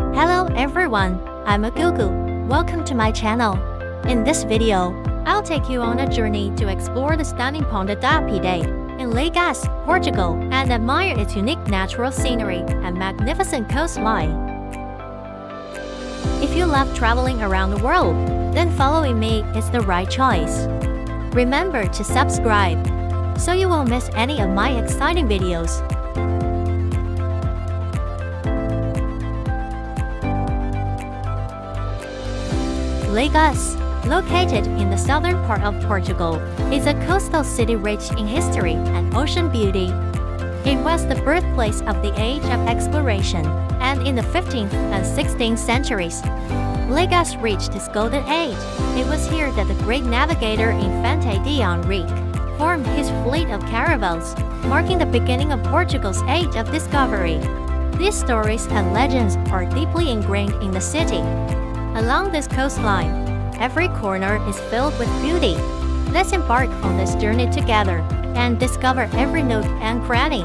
Hello everyone, I'm Agugu. Welcome to my channel. In this video, I'll take you on a journey to explore the stunning Ponta da Piedade in Lagos, Portugal, and admire its unique natural scenery and magnificent coastline. If you love traveling around the world, then following me is the right choice. Remember to subscribe, so you won't miss any of my exciting videos. Lagos, located in the southern part of Portugal, is a coastal city rich in history and ocean beauty. It was the birthplace of the age of exploration, and in the 15th and 16th centuries, Lagos reached its golden age. It was here that the great navigator Infante de Henrique formed his fleet of caravels, marking the beginning of Portugal's age of discovery. These stories and legends are deeply ingrained in the city. Along this coastline, every corner is filled with beauty. Let's embark on this journey together and discover every nook and cranny.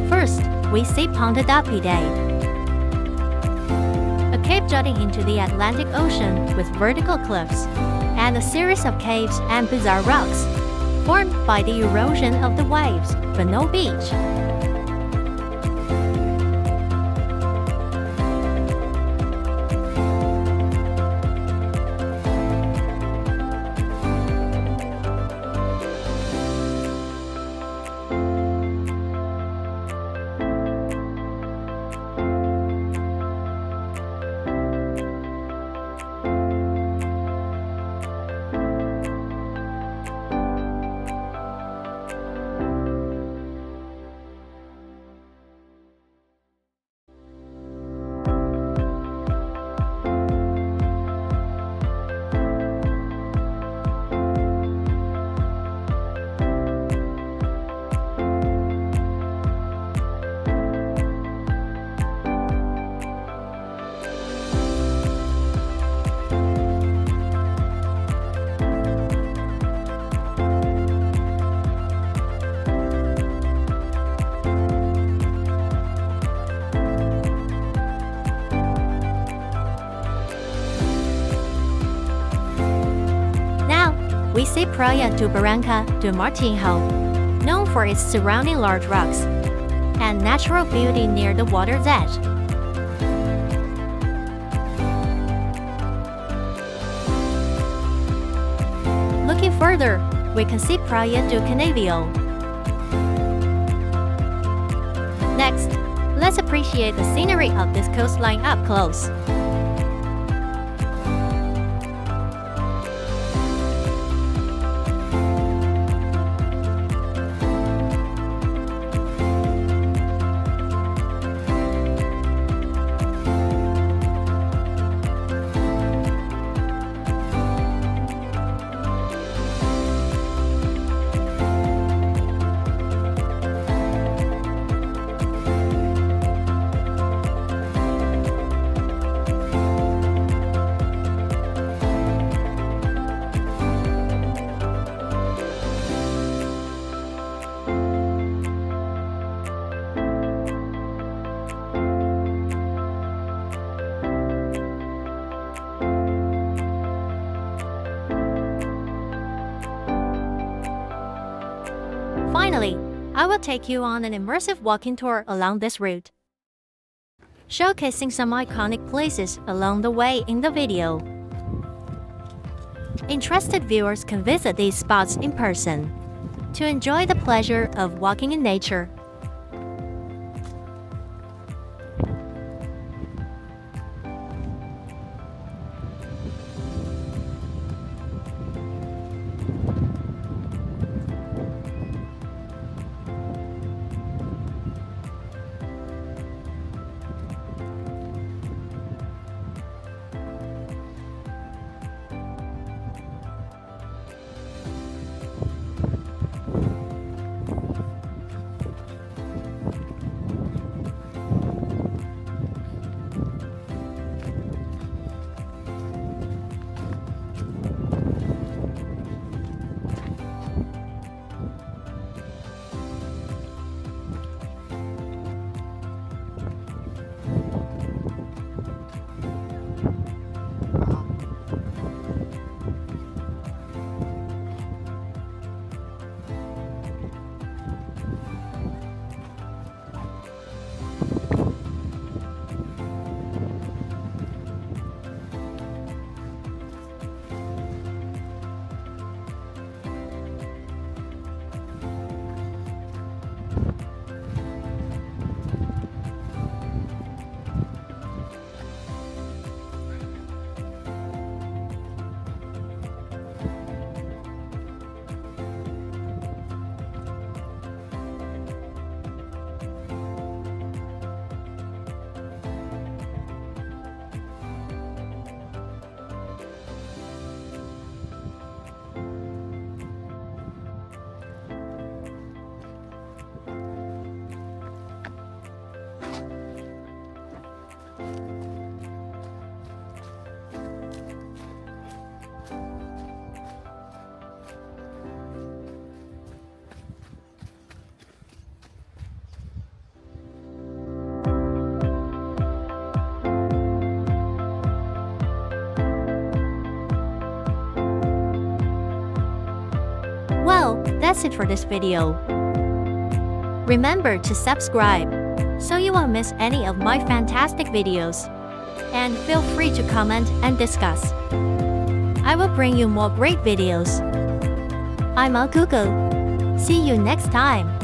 First, we see Ponta da Piedade, a cape jutting into the Atlantic Ocean with vertical cliffs and a series of caves and bizarre rocks formed by the erosion of the waves, but no beach. We see Praia de Martinho, known for its surrounding large rocks and natural beauty near the water's edge. Looking further, we can see Praia de Canavial. Next, let's appreciate the scenery of this coastline up close. Finally, I will take you on an immersive walking tour along this route, showcasing some iconic places along the way in the video. Interested viewers can visit these spots in person to enjoy the pleasure of walking in nature. Well, that's it for this video. Remember to subscribe so you won't miss any of my fantastic videos. And feel free to comment and discuss. I will bring you more great videos. I'm Google. See you next time.